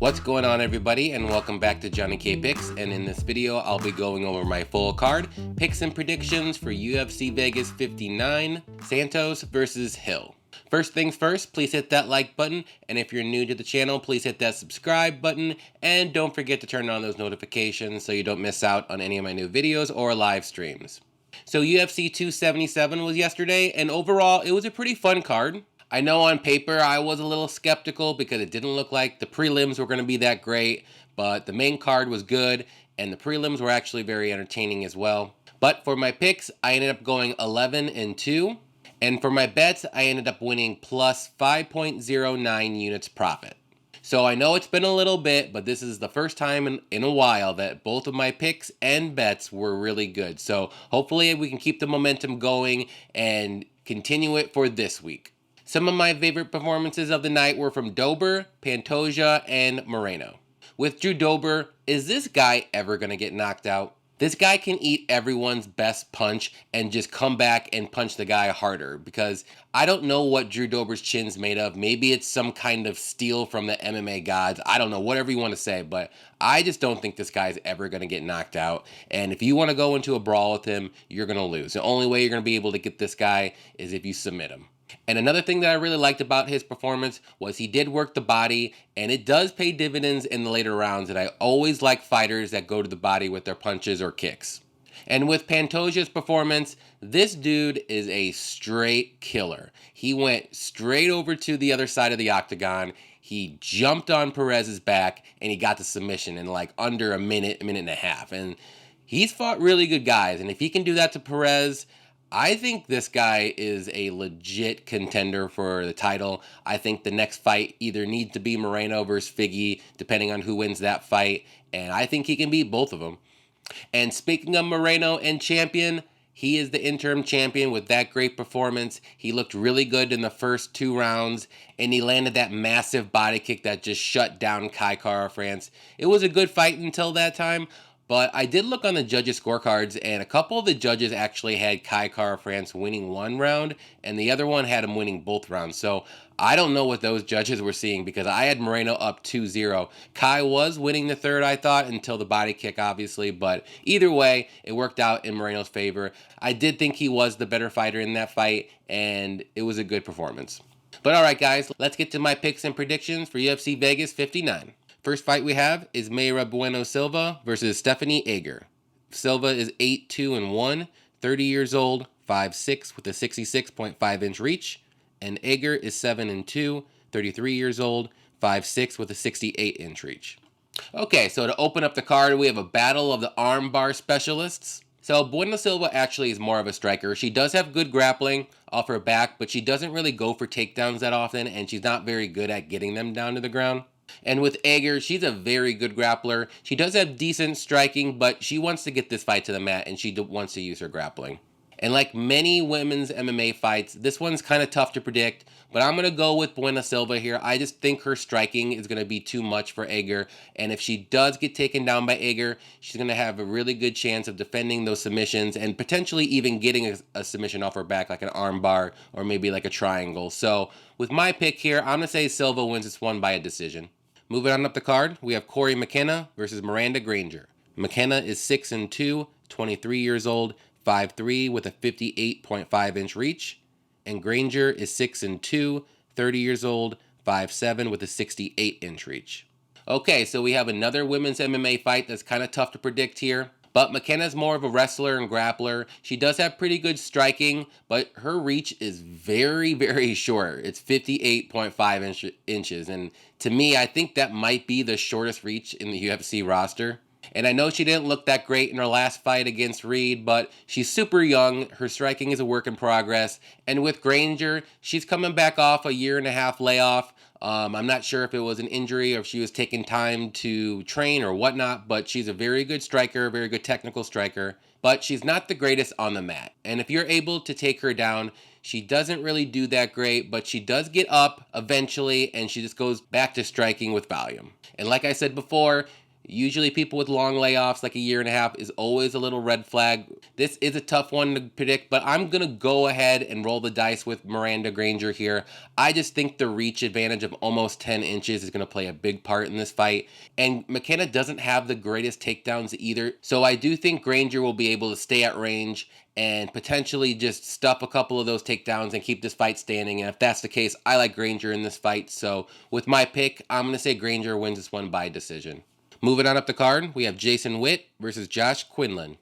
What's going on, everybody, and welcome back to JohnnyKpicks. And in this video I'll be going over my full card picks and predictions for UFC Vegas 59, Santos versus Hill. First things first, please hit that like button, and if you're new to the channel, please hit that subscribe button, and don't forget to turn on those notifications so you don't miss out on any of my new videos or live streams. So UFC 277 was yesterday, and overall it was a pretty fun card. I know on paper I was a little skeptical because it didn't look like the prelims were going to be that great, but the main card was good, and the prelims were actually very entertaining as well. But for my picks, I ended up going 11-2, and for my bets, I ended up winning plus 5.09 units profit. So I know it's been a little bit, but this is the first time in a while that both of my picks and bets were really good. So hopefully we can keep the momentum going and continue it for this week. Some of my favorite performances of the night were from Dober, Pantoja, and Moreno. With Drew Dober, is this guy ever going to get knocked out? This guy can eat everyone's best punch and just come back and punch the guy harder, because I don't know what Drew Dober's chin's made of. Maybe it's some kind of steel from the MMA gods. I don't know, whatever you want to say, but I just don't think this guy's ever going to get knocked out. And if you want to go into a brawl with him, you're going to lose. The only way you're going to be able to get this guy is if you submit him. And another thing that I really liked about his performance was he did work the body, and it does pay dividends in the later rounds, and I always like fighters that go to the body with their punches or kicks. And with Pantoja's performance, this dude is a straight killer. He went straight over to the other side of the octagon, he jumped on Perez's back, and he got the submission in like under a minute and a half. And he's fought really good guys, and if he can do that to Perez, I think this guy is a legit contender for the title. I think the next fight either needs to be Moreno versus Figgy, depending on who wins that fight, and I think he can beat both of them. And speaking of Moreno and champion, he is the interim champion with that great performance. He looked really good in the first 2 rounds, and he landed that massive body kick that just shut down Cachoeira. It was a good fight until that time. But I did look on the judges' scorecards, and a couple of the judges actually had Cachoeira winning 1 round, and the other one had him winning both rounds. So I don't know what those judges were seeing, because I had Moreno up 2-0. Kai was winning the third, I thought, until the body kick, obviously. But either way, it worked out in Moreno's favor. I did think he was the better fighter in that fight, and it was a good performance. But all right, guys, let's get to my picks and predictions for UFC Vegas 59. First fight we have is Mayra Bueno Silva versus Stephanie Egger. Silva is 8-2-1, 30 years old, 5'6", with a 66.5-inch reach. And Egger is 7-2, 33 years old, 5'6", with a 68-inch reach. Okay, so to open up the card, we have a battle of the armbar specialists. So Bueno Silva actually is more of a striker. She does have good grappling off her back, but she doesn't really go for takedowns that often, and she's not very good at getting them down to the ground. And with Egger, she's a very good grappler. She does have decent striking, but she wants to get this fight to the mat, and she wants to use her grappling. And like many women's MMA fights, this one's kind of tough to predict, but I'm going to go with Bueno Silva here. I just think her striking is going to be too much for Egger, and if she does get taken down by Egger, she's going to have a really good chance of defending those submissions and potentially even getting a submission off her back, like an armbar or maybe like a triangle. So with my pick here, I'm going to say Silva wins this one by a decision. Moving on up the card, we have McKenna versus Miranda Granger. McKenna is 6'2", 23 years old, 5'3", with a 58.5-inch reach. And Granger is 6'2", 30 years old, 5'7", with a 68-inch reach. Okay, so we have another women's MMA fight that's kind of tough to predict here. But McKenna's more of a wrestler and grappler. She does have pretty good striking, but her reach is very, very short. It's 58.5 inches. And to me, I think that might be the shortest reach in the UFC roster. And I know she didn't look that great in her last fight against Reed, but she's super young. Her striking is a work in progress. And with Granger, she's coming back off a 1.5-year layoff. I'm not sure if it was an injury or if she was taking time to train or whatnot, but she's a very good striker, a very good technical striker. But she's not the greatest on the mat. And if you're able to take her down, she doesn't really do that great, but she does get up eventually, and she just goes back to striking with volume. And like I said before, Usually people with long layoffs, like a year and a half, is always a little red flag. This is a tough one to predict, but I'm going to go ahead and roll the dice with Miranda Granger here. I just think the reach advantage of almost 10 inches is going to play a big part in this fight. And McKenna doesn't have the greatest takedowns either. So I do think Granger will be able to stay at range and potentially just stuff a couple of those takedowns and keep this fight standing. And if that's the case, I like Granger in this fight. So with my pick, I'm going to say Granger wins this one by decision. Moving on up the card, we have Jason Witt versus Josh Quinlan.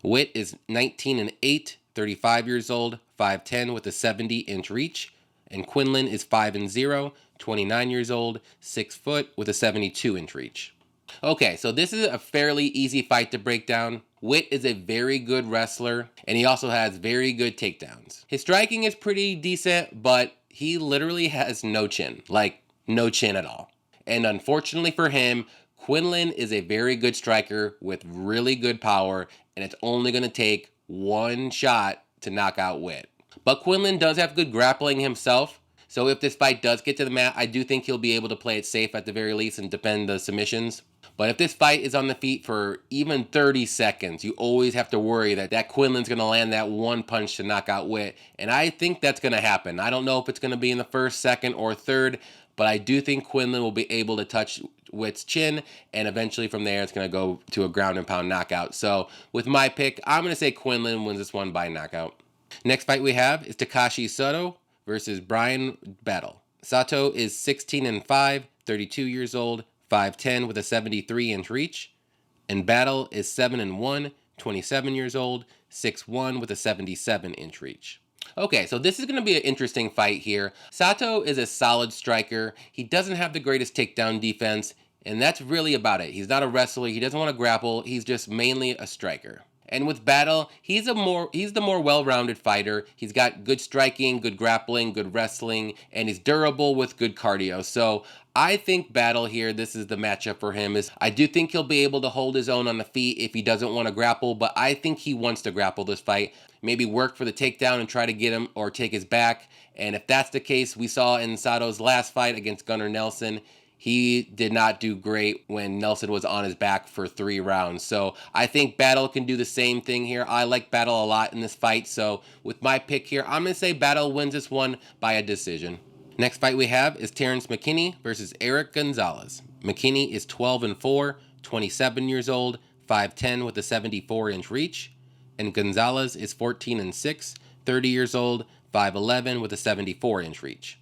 Witt is 19-8, 35 years old, 5'10 with a 70-inch reach. And Quinlan is 5-0, 29 years old, 6 foot with a 72-inch reach. Okay, so this is a fairly easy fight to break down. Witt is a very good wrestler, and he also has very good takedowns. His striking is pretty decent, but he literally has no chin. Like, no chin at all. And unfortunately for him, Quinlan is a very good striker with really good power, and it's only going to take one shot to knock out Witt. But Quinlan does have good grappling himself, so if this fight does get to the mat, I do think he'll be able to play it safe at the very least and defend the submissions. But if this fight is on the feet for even 30 seconds, you always have to worry that Quinlan's going to land that one punch to knock out Witt, and I think that's going to happen. I don't know if it's going to be in the first, second, or third, but I do think Quinlan will be able to touch Witt's chin, and eventually from there it's going to go to a ground and pound knockout. So with my pick, I'm going to say Quinlan wins this one by knockout. Next fight we have is Takashi Sato versus Brian Battle. Sato is 16-5, 32 years old, 5'10 with a 73-inch reach. And Battle is 7-1, 27 years old, 6'1 with a 77-inch reach. Okay, so this is going to be an interesting fight here. Sato is a solid striker. He doesn't have the greatest takedown defense, and that's really about it. He's not a wrestler. He doesn't want to grapple. He's just mainly a striker. And with Battle, he's the more well-rounded fighter. He's got good striking, good grappling, good wrestling, and he's durable with good cardio. So I think Battle here, this is the matchup for him. I do think he'll be able to hold his own on the feet if he doesn't want to grapple, but I think he wants to grapple this fight. Maybe work for the takedown and try to get him or take his back. And if that's the case, we saw in Sato's last fight against Gunnar Nelson, he did not do great when Nelson was on his back for 3 rounds. So I think Battle can do the same thing here. I like Battle a lot in this fight. So with my pick here, I'm going to say Battle wins this one by a decision. Next fight we have is Terrence McKinney versus Eric Gonzalez. McKinney is 12-4, 27 years old, 5'10 with a 74-inch reach. And Gonzalez is 14-6, 30 years old, 5'11 with a 74-inch reach.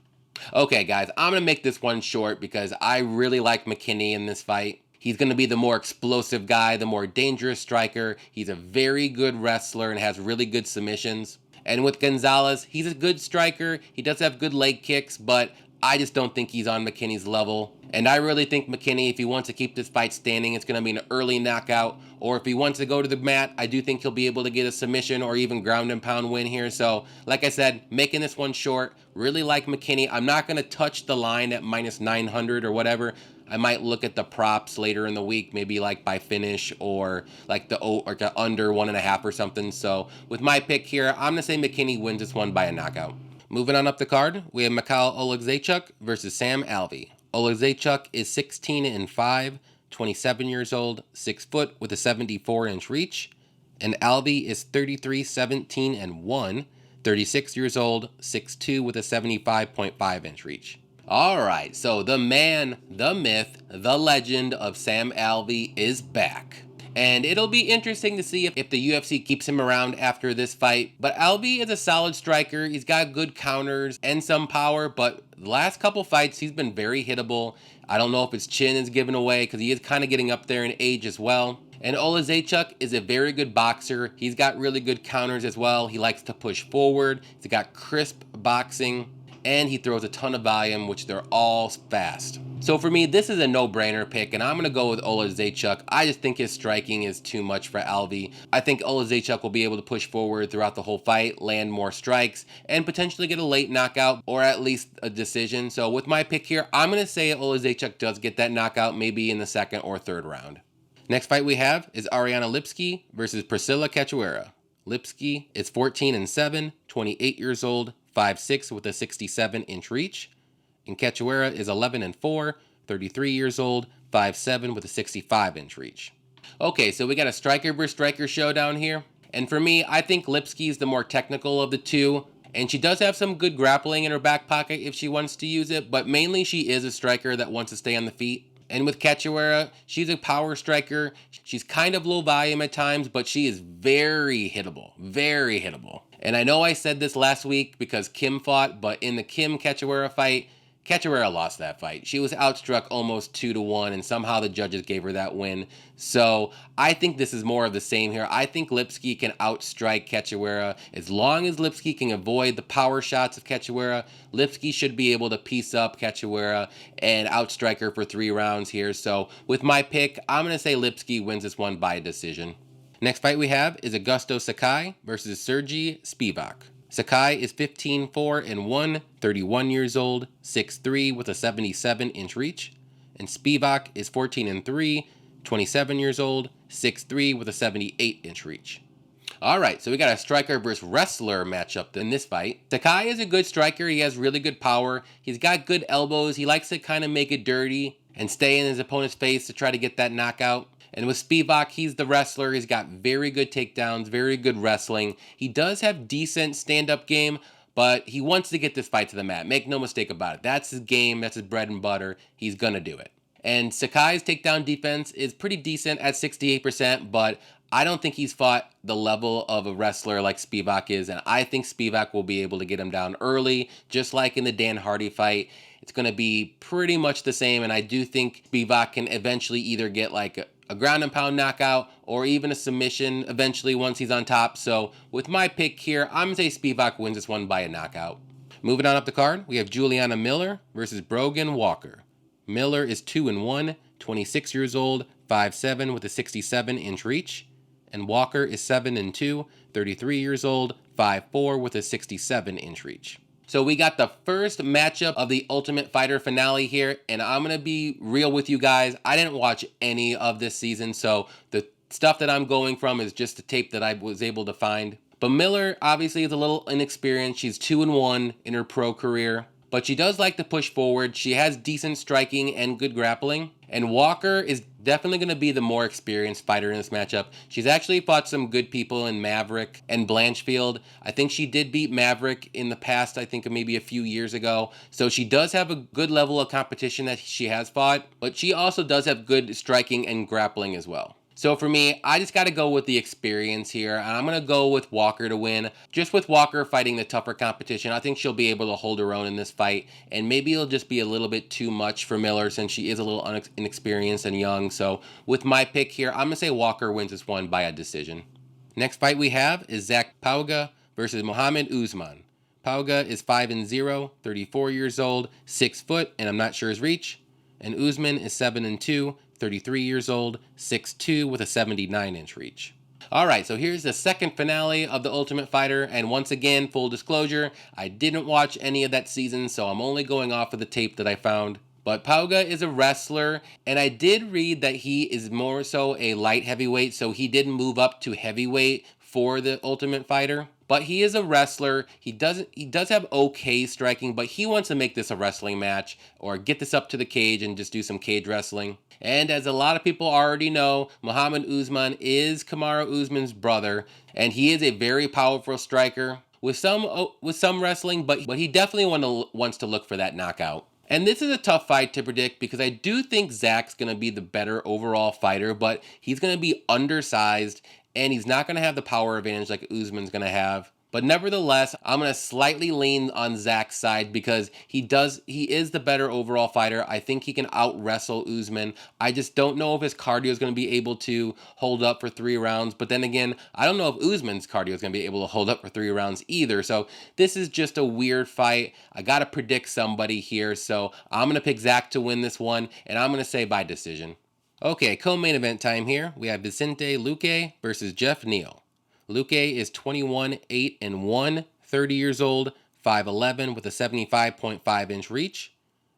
Okay, guys, I'm going to make this one short because I really like McKinney in this fight. He's going to be the more explosive guy, the more dangerous striker. He's a very good wrestler and has really good submissions. And with Gonzalez, he's a good striker. He does have good leg kicks, but I just don't think he's on McKinney's level. And I really think McKinney, if he wants to keep this fight standing, it's going to be an early knockout. Or if he wants to go to the mat, I do think he'll be able to get a submission or even ground and pound win here. So, like I said, making this one short, really like McKinney. I'm not going to touch the line at minus 900 or whatever. I might look at the props later in the week, maybe like by finish or like the under 1.5 or something. So with my pick here, I'm going to say McKinney wins this one by a knockout. Moving on up the card, we have Oleksiejczuk versus Sam Alvey. Oleksiejczuk is 16-5, 27 years old, 6 foot with a 74-inch reach. And Alvey is 33-17-1, 36 years old, 6'2 with a 75.5-inch reach. Alright, so the man, the myth, the legend of Sam Alvey is back. And it'll be interesting to see if the UFC keeps him around after this fight. But Alvey is a solid striker. He's got good counters and some power, but the last couple fights, he's been very hittable. I don't know if his chin is given away because he is kind of getting up there in age as well. And Oleksiejczuk is a very good boxer. He's got really good counters as well. He likes to push forward. He's got crisp boxing. And he throws a ton of volume, which they're all fast. So for me, this is a no-brainer pick, and I'm going to go with Oleksiejczuk. I just think his striking is too much for Alvey. I think Oleksiejczuk will be able to push forward throughout the whole fight, land more strikes, and potentially get a late knockout or at least a decision. So with my pick here, I'm going to say Oleksiejczuk does get that knockout maybe in the second or third round. Next fight we have is Ariana Lipski versus Priscilla Cachoeira. Lipski is 14-7, 28 years old, 5'6 with a 67-inch reach. And Cachoeira is 11-4, 33 years old, 5'7" with a 65-inch reach. Okay, so we got a striker versus striker showdown here. And for me, I think Lipski is the more technical of the two. And she does have some good grappling in her back pocket if she wants to use it, but mainly she is a striker that wants to stay on the feet. And with Cachoeira, she's a power striker. She's kind of low volume at times, but she is very hittable, very hittable. And I know I said this last week because Kim fought, but in the Kim-Cachoeira fight, Cachoeira lost that fight. She was outstruck almost 2-1, and somehow the judges gave her that win. So I think this is more of the same here. I think Lipski can outstrike Cachoeira. As long as Lipski can avoid the power shots of Cachoeira, Lipski should be able to piece up Cachoeira and outstrike her for 3 rounds here. So with my pick, I'm going to say Lipski wins this one by decision. Next fight we have is Augusto Sakai versus Sergey Spivak. Sakai is 15-4-1, 31 years old, 6'3" with a 77-inch reach. And Spivak is 14-3, 27 years old, 6'3" with a 78-inch reach. Alright, so we got a striker versus wrestler matchup in this fight. Sakai is a good striker. He has really good power. He's got good elbows. He likes to kind of make it dirty and stay in his opponent's face to try to get that knockout. And with Spivak, he's the wrestler. He's got very good takedowns, very good wrestling. He does have decent stand-up game, but he wants to get this fight to the mat. Make no mistake about it. That's his game. That's his bread and butter. He's going to do it. And Sakai's takedown defense is pretty decent at 68%, but I don't think he's fought the level of a wrestler like Spivak is, and I think Spivak will be able to get him down early, just like in the Dan Hardy fight. It's going to be pretty much the same, and I do think Spivak can eventually either get like a ground and pound knockout or even a submission eventually once he's on top. So with my pick here, I'm going to say Spivak wins this one by a knockout. Moving on up the card, we have Juliana Miller versus Brogan Walker. Miller is 2-1, 26 years old, 5'7" with a 67-inch reach. And Walker is 7-2, 33 years old, 5'4" with a 67-inch reach. So we got the first matchup of the Ultimate Fighter finale here, and I'm going to be real with you guys. I didn't watch any of this season, so the stuff that I'm going from is just the tape that I was able to find. But Miller obviously is a little inexperienced. She's 2-1 in her pro career, but she does like to push forward. She has decent striking and good grappling. And Walker is definitely going to be the more experienced fighter in this matchup. She's actually fought some good people in Maverick and Blanchfield. I think she did beat Maverick in the past, I think maybe a few years ago. So she does have a good level of competition that she has fought, but she also does have good striking and grappling as well. So for me, I just got to go with the experience here, and I'm going to go with Walker to win. Just with Walker fighting the tougher competition, I think she'll be able to hold her own in this fight, and maybe it'll just be a little bit too much for Miller since she is a little inexperienced and young. So with my pick here, I'm going to say Walker wins this one by a decision. Next fight we have is Zach Pauga versus Mohammed Usman. Pauga is 5-0, 34 years old, 6 foot, and I'm not sure his reach. And Usman is 7-2, 33 years old, 6'2", with a 79-inch reach. Alright, so here's the second finale of The Ultimate Fighter, and once again, full disclosure, I didn't watch any of that season, so I'm only going off of the tape that I found. But Pauga is a wrestler, and I did read that he is more so a light heavyweight, so he did move up to heavyweight for The Ultimate Fighter. But he is a wrestler. He does have okay striking, but he wants to make this a wrestling match or get this up to the cage and just do some cage wrestling. And as a lot of people already know, Mohammed Usman is Kamaru Usman's brother, and he is a very powerful striker with some wrestling, but he definitely wants to look for that knockout. And this is a tough fight to predict because I do think Zach's going to be the better overall fighter, but he's going to be undersized and he's not going to have the power advantage like Usman's going to have. But nevertheless, I'm going to slightly lean on Zach's side because he is the better overall fighter. I think he can out-wrestle Usman. I just don't know if his cardio is going to be able to hold up for 3 rounds. But then again, I don't know if Usman's cardio is going to be able to hold up for 3 rounds either. So this is just a weird fight. I got to predict somebody here. So I'm going to pick Zach to win this one, and I'm going to say by decision. Okay, co-main event time here. We have Vicente Luque versus Jeff Neal. Luque is 21-8-1, 30 years old, 5'11", with a 75.5-inch reach.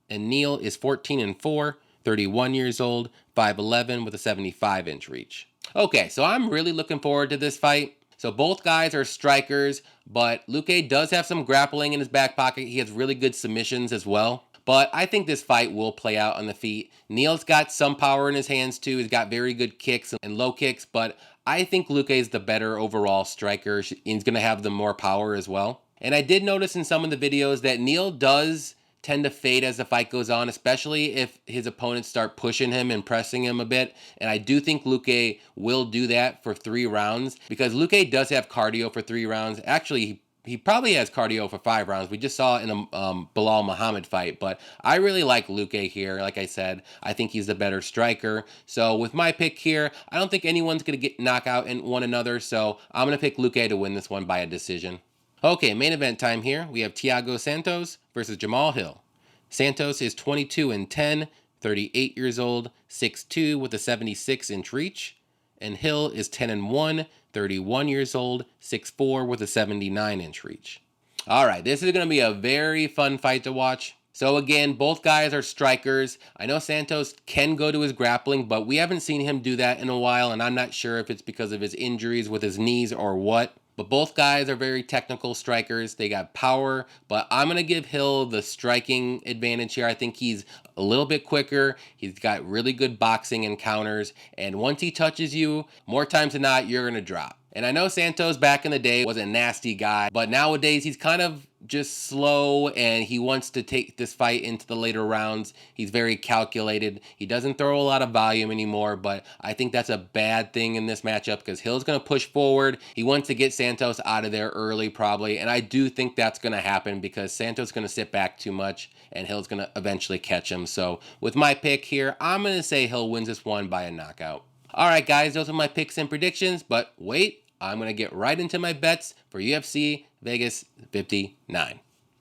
And Neal is 14-4, 31 years old, 5'11", with a 75-inch reach. Okay, so I'm really looking forward to this fight. So both guys are strikers, but Luque does have some grappling in his back pocket. He has really good submissions as well. But I think this fight will play out on the feet. Neal's got some power in his hands too. He's got very good kicks and low kicks, but I think Luque is the better overall striker. He's going to have the more power as well. And I did notice in some of the videos that Neal does tend to fade as the fight goes on, especially if his opponents start pushing him and pressing him a bit. And I do think Luque will do that for 3 rounds, because Luque does have cardio for 3 rounds. Actually, he probably has cardio for 5 rounds. We just saw it in a Bilal Muhammad fight, but I really like Luque here. Like I said, I think he's the better striker. So with my pick here, I don't think anyone's going to get knocked out in one another, so I'm going to pick Luque to win this one by a decision. Okay, main event time here. We have Thiago Santos versus Jamal Hill. Santos is 22-10, 38 years old, 6'2", with a 76-inch reach. And Hill is 10-1, 31 years old, 6'4", with a 79-inch reach. All right, this is going to be a very fun fight to watch. So again, both guys are strikers. I know Santos can go to his grappling, but we haven't seen him do that in a while, and I'm not sure if it's because of his injuries with his knees or what. But both guys are very technical strikers. They got power, but I'm going to give Hill the striking advantage here. I think he's a little bit quicker. He's got really good boxing and counters, and once he touches you, more times than not, you're going to drop. And I know Santos back in the day was a nasty guy, but nowadays he's kind of just slow, and he wants to take this fight into the later rounds. He's very calculated. He doesn't throw a lot of volume anymore, but I think that's a bad thing in this matchup, because Hill's going to push forward. He wants to get Santos out of there early probably, and I do think that's going to happen because Santos is going to sit back too much, and Hill's going to eventually catch him. So with my pick here, I'm going to say Hill wins this one by a knockout. All right, guys, those are my picks and predictions, but wait. I'm going to get right into my bets for UFC Vegas 59.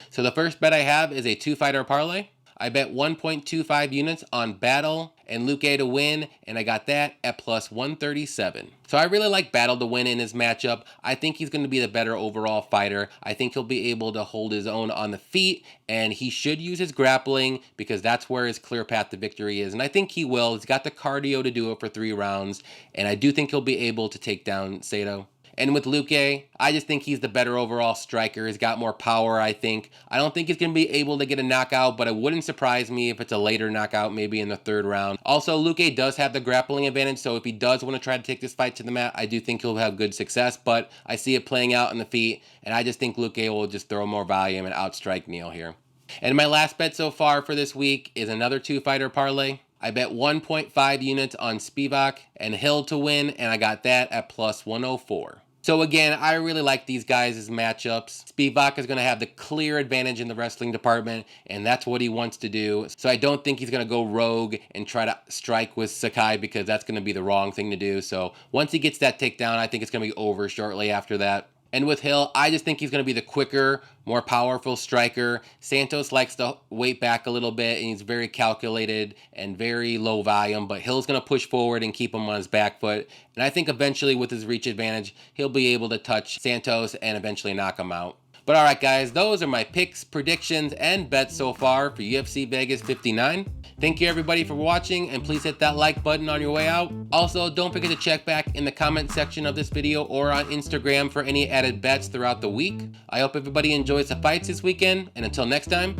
So the first bet I have is a 2-fighter parlay. I bet 1.25 units on Battle and Luque to win, and I got that at plus 137. So I really like Battle to win in his matchup. I think he's going to be the better overall fighter. I think he'll be able to hold his own on the feet, and he should use his grappling because that's where his clear path to victory is. And I think he will. He's got the cardio to do it for 3 rounds, and I do think he'll be able to take down Sato. And with Luque, I just think he's the better overall striker. He's got more power, I think. I don't think he's going to be able to get a knockout, but it wouldn't surprise me if it's a later knockout, maybe in the 3rd round. Also, Luque does have the grappling advantage, so if he does want to try to take this fight to the mat, I do think he'll have good success, but I see it playing out on the feet, and I just think Luque will just throw more volume and outstrike Neal here. And my last bet so far for this week is another 2-fighter parlay. I bet 1.5 units on Spivak and Hill to win, and I got that at plus 104. So again, I really like these guys' matchups. Spivak is going to have the clear advantage in the wrestling department, and that's what he wants to do. So I don't think he's going to go rogue and try to strike with Sakai, because that's going to be the wrong thing to do. So once he gets that takedown, I think it's going to be over shortly after that. And with Hill, I just think he's going to be the quicker, more powerful striker. Santos likes to wait back a little bit, and he's very calculated and very low volume, but Hill's going to push forward and keep him on his back foot. And I think eventually with his reach advantage, he'll be able to touch Santos and eventually knock him out. But all right, guys, those are my picks, predictions, and bets so far for UFC Vegas 59. Thank you, everybody, for watching, and please hit that like button on your way out. Also, don't forget to check back in the comment section of this video or on Instagram for any added bets throughout the week. I hope everybody enjoys the fights this weekend, and until next time,